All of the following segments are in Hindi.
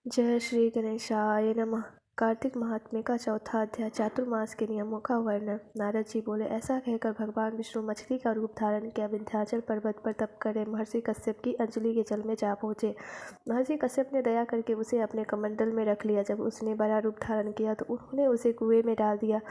जय श्री गणेशाय नमः। कार्तिक महात्म्य का चौथा अध्याय, चातुर्मास के नियमों का वर्णन। नारद जी बोले, ऐसा कहकर भगवान विष्णु मछली का रूप धारण किया विंध्याचल पर्वत पर तप करे महर्षि कश्यप की अंजलि के जल में जा पहुँचे। महर्षि कश्यप ने दया करके उसे अपने कमंडल में रख लिया। जब उसने बड़ा रूप धारण किया तो उन्होंने उसे कुएं में डाल दिया।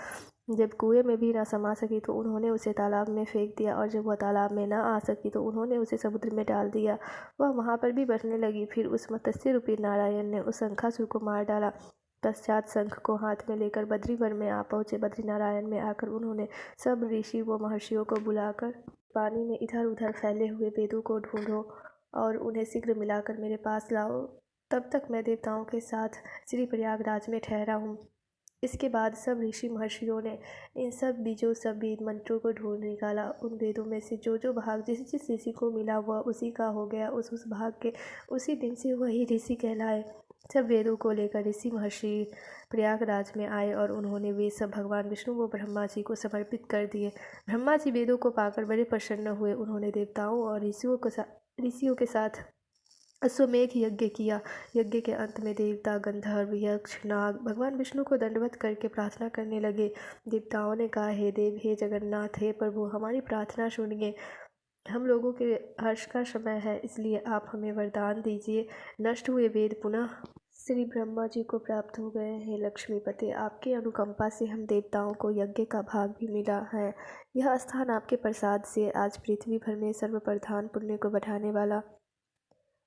जब कुएं में भी न समा सकी तो उन्होंने उसे तालाब में फेंक दिया, और जब वह तालाब में न आ सकी तो उन्होंने उसे समुद्र में डाल दिया। वह वहाँ पर भी बढ़ने लगी। फिर उस मत्स्य रूपी नारायण ने उस शंखासुर को मार डाला। पश्चात शंख को हाथ में लेकर बद्रीवन में आ पहुँचे। बद्री नारायण में आकर उन्होंने सब ऋषि व महर्षियों को बुलाकर, पानी में इधर उधर फैले हुए वेदों को ढूंढो और उन्हें शीघ्र मिलाकर मेरे पास लाओ। तब तक मैं देवताओं के साथ श्री प्रयागराज में ठहरा हूँ। इसके बाद सब ऋषि महर्षियों ने इन सब बीजों सब वेद मंत्रों को ढूंढ निकाला। उन वेदों में से जो जो भाग जिस जिस ऋषि को मिला वह उसी का हो गया। उस भाग के उसी दिन से वही ऋषि कहलाए। सब वेदों को लेकर ऋषि महर्षि प्रयागराज में आए और उन्होंने वे सब भगवान विष्णु व ब्रह्मा जी को समर्पित कर दिए। ब्रह्मा जी वेदों को पाकर बड़े प्रसन्न हुए। उन्होंने देवताओं और ऋषियों के साथ अश्वमेघ यज्ञ किया। यज्ञ के अंत में देवता, गंधर्व, यक्ष, नाग भगवान विष्णु को दंडवत करके प्रार्थना करने लगे। देवताओं ने कहा, हे देव, हे जगन्नाथ, हे प्रभु, हमारी प्रार्थना सुनिए। हम लोगों के हर्ष का समय है, इसलिए आप हमें वरदान दीजिए। नष्ट हुए वेद पुनः श्री ब्रह्मा जी को प्राप्त हो गए। हे लक्ष्मीपति, आपकी अनुकंपा से हम देवताओं को यज्ञ का भाग भी मिला है। यह स्थान आपके प्रसाद से आज पृथ्वी भर में सर्वप्रधान पुण्य को बढ़ाने वाला,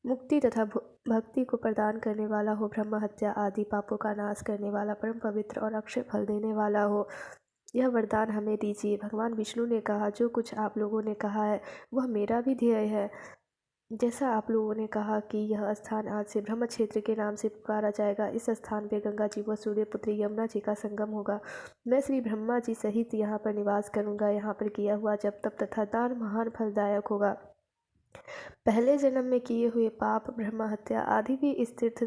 मुक्ति तथा भक्ति को प्रदान करने वाला हो, ब्रह्म हत्या आदि पापों का नाश करने वाला, परम पवित्र और अक्षय फल देने वाला हो। यह वरदान हमें दीजिए। भगवान विष्णु ने कहा, जो कुछ आप लोगों ने कहा है वह मेरा भी ध्येय है। जैसा आप लोगों ने कहा कि यह स्थान आज से ब्रह्म क्षेत्र के नाम से पुकारा जाएगा, इस स्थान पे गंगा जी व सूर्यपुत्री यमुना जी का संगम होगा। मैं श्री ब्रह्मा जी सहित यहाँ पर निवास करूँगा। यहाँ पर किया हुआ जप तप तथा दान महान फलदायक होगा। पहले जन्म में किए हुए पाप, ब्रह्म हत्या आदि भी इस तीर्थ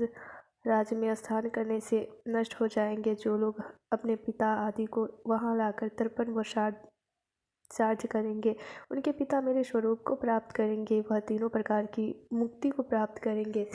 राज्य में स्नान करने से नष्ट हो जाएंगे। जो लोग अपने पिता आदि को वहां लाकर तर्पण व श्राद्ध करेंगे, उनके पिता मेरे स्वरूप को प्राप्त करेंगे। वह तीनों प्रकार की मुक्ति को प्राप्त करेंगे।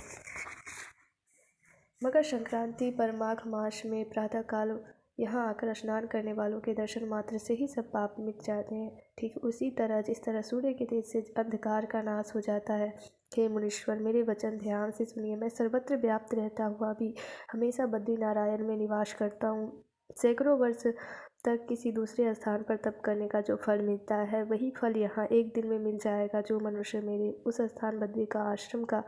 मकर संक्रांति पर माघ मास में प्रातः काल यहाँ आकर स्नान करने वालों के दर्शन मात्र से ही सब पाप मिट जाते हैं। ठीक उसी तरह जिस तरह सूर्य के तेज से अंधकार का नाश हो जाता है। हे मुनीश्वर, मेरे वचन ध्यान से सुनिए। मैं सर्वत्र व्याप्त रहता हुआ भी हमेशा बद्री नारायण में निवास करता हूँ। सैकड़ों वर्ष तक किसी दूसरे स्थान पर तप करने का जो फल मिलता है, वही फल यहाँ एक दिन में मिल जाएगा। जो मनुष्य मेरे उस स्थान बद्री का आश्रम का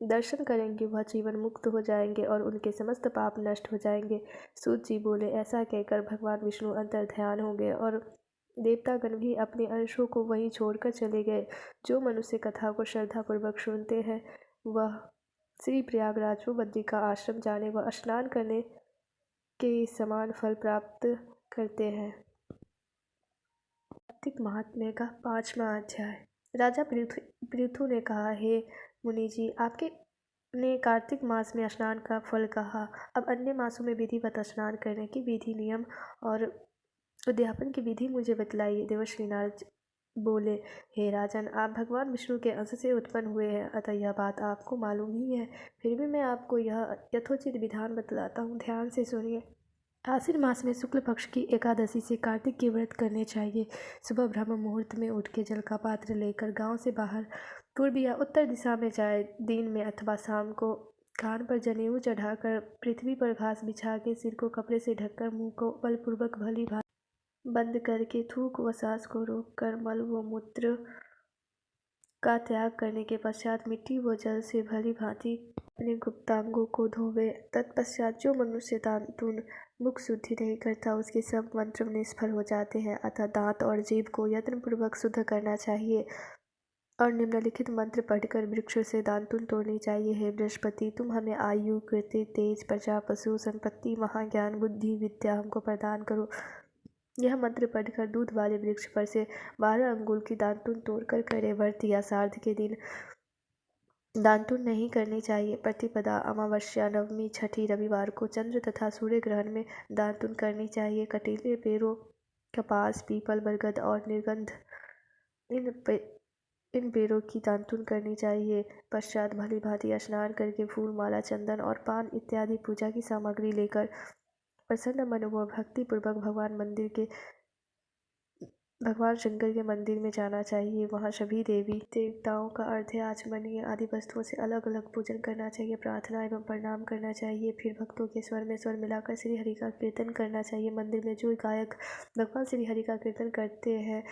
दर्शन करेंगे वह जीवन मुक्त हो जाएंगे और उनके समस्त पाप नष्ट हो जाएंगे। सूत जी बोले, ऐसा कहकर भगवान विष्णु अंतर ध्यान हो गए और देवतागण भी अपने अंशों को वहीं छोड़कर चले गए। जो मनुष्य कथा को श्रद्धापूर्वक सुनते हैं वह श्री प्रयागराज व बद्री का आश्रम जाने व स्नान करने के समान फल प्राप्त करते हैं। कार्तिक महात्म्य का 5वां अध्याय। राजा पृथु ने कहा, हे मुनि जी, आपके ने कार्तिक मास में स्नान का फल कहा। अब अन्य मासों में विधिवत स्नान करने की विधि, नियम और उद्यापन की विधि मुझे बतलाइए। देवर्षि नारद बोले, हे राजन, आप भगवान विष्णु के अंश से उत्पन्न हुए हैं, अतः यह बात आपको मालूम ही है। फिर भी मैं आपको यह यथोचित विधान बतलाता हूँ, ध्यान से सुनिए। आश्विन मास में शुक्ल पक्ष की एकादशी से कार्तिक के व्रत करने चाहिए। सुबह ब्रह्म मुहूर्त में उठ के जल का पात्र लेकर गांव से बाहर पूर्व या उत्तर दिशा में जाए। दिन में अथवा शाम को कान पर जनेऊ चढ़ाकर पृथ्वी पर घास बिछा के सिर को कपड़े से ढककर मुंह को बलपूर्वक भली भांति बंद करके थूक व सांस को रोककर मल व मूत्र का त्याग करने के पश्चात मिट्टी व जल से भली भांति अपने गुप्तांगों को धोवे। तत्पश्चात जो मनुष्य दांतुन मुख शुद्धि नहीं करता उसके सब मंत्र निष्फल हो जाते हैं। अतः दांत और जीभ को यत्नपूर्वक शुद्ध करना चाहिए और निम्नलिखित मंत्र पढ़कर वृक्ष से दांतुन तोड़नी चाहिए। हे बृहस्पति, तुम हमें आयु, कीर्ति, तेज, प्रजा, पशु, संपत्ति, महाज्ञान, बुद्धि, विद्या हमको प्रदान करो। यह मंत्र पढ़कर दूध वाले वृक्ष पर से 12 अंगुल की दांतुन तोड़कर करे। व्रत या श्राद्ध के दिन दांतुन नहीं करनी चाहिए। प्रतिपदा, अमावस्या, नवमी, छठी, रविवार को चंद्र तथा सूर्य ग्रहण में दांतुन करनी चाहिए। कटीले पेड़ों, कपास, पीपल, बरगद और निर्गंध इन इन पेड़ों की दातुन करनी चाहिए। पश्चात भली भांति स्नान करके फूल, माला, चंदन और पान इत्यादि पूजा की सामग्री लेकर प्रसन्न मन व भक्ति पूर्वक भगवान शंकर के मंदिर में जाना चाहिए। वहाँ सभी देवी देवताओं का अर्घ्य, आचमनीय आदि वस्तुओं से अलग अलग पूजन करना चाहिए। प्रार्थना एवं प्रणाम करना चाहिए। फिर भक्तों के स्वर में स्वर मिलाकर श्री हरि का कीर्तन करना चाहिए। मंदिर में जो गायक भगवान श्री हरि का कीर्तन करते हैं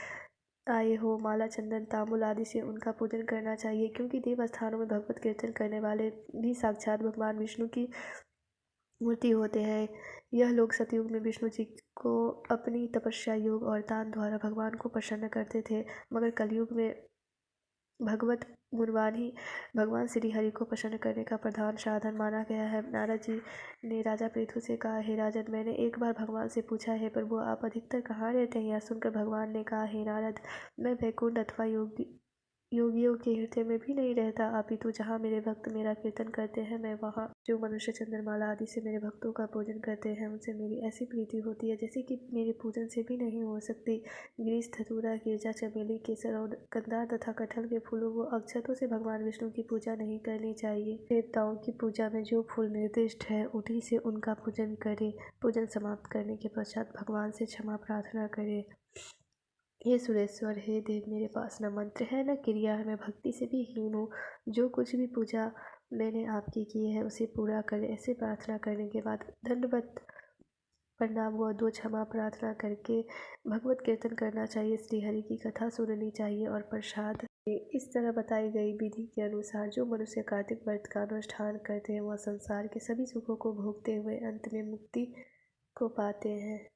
आए हो, माला, चंदन, तांबुल आदि से उनका पूजन करना चाहिए, क्योंकि देव स्थानों में भगवत कीर्तन करने वाले भी साक्षात भगवान विष्णु की मूर्ति होते हैं। यह लोग सतयुग में विष्णु जी को अपनी तपस्या, योग और दान द्वारा भगवान को प्रसन्न करते थे, मगर कलयुग में भगवत गुणवान ही भगवान श्री हरि को प्रसन्न करने का प्रधान साधन माना गया है। नारद जी ने राजा पृथु से कहा, हे राजन, मैंने एक बार भगवान से पूछा है, प्रभु आप अधिकतर कहाँ रहते हैं? यह सुनकर भगवान ने कहा, हे नारद, मैं वैकुंठ अथवा योगियों के हृदय में भी नहीं रहता, अपितु जहाँ मेरे भक्त मेरा कीर्तन करते हैं मैं वहाँ। जो मनुष्य चंद्रमाला आदि से मेरे भक्तों का पूजन करते हैं उनसे मेरी ऐसी प्रीति होती है जैसे कि मेरे पूजन से भी नहीं हो सकती। गिरीश, धतूरा, गिरजा, चमेली, केसर और गंधार तथा कटहल के फूलों व अक्षतों से भगवान विष्णु की पूजा नहीं करनी चाहिए। देवताओं की पूजा में जो फूल निर्दिष्ट है उन्हीं से उनका पूजन करें। पूजन समाप्त करने के पश्चात भगवान से क्षमा प्रार्थना करें। हे सुरेश्वर, हे देव, मेरे पास न मंत्र है न क्रिया है, मैं भक्ति से भी हीन हूँ। जो कुछ भी पूजा मैंने आपकी की है उसे पूरा करें। ऐसे प्रार्थना करने के बाद दंडवत प्रणाम व दो क्षमा प्रार्थना करके भगवत कीर्तन करना चाहिए, श्री हरि की कथा सुननी चाहिए और प्रसाद। इस तरह बताई गई विधि के अनुसार जो मनुष्य कार्तिक व्रत का अनुष्ठान करते हैं वह संसार के सभी सुखों को भोगते हुए अंत में मुक्ति को पाते हैं।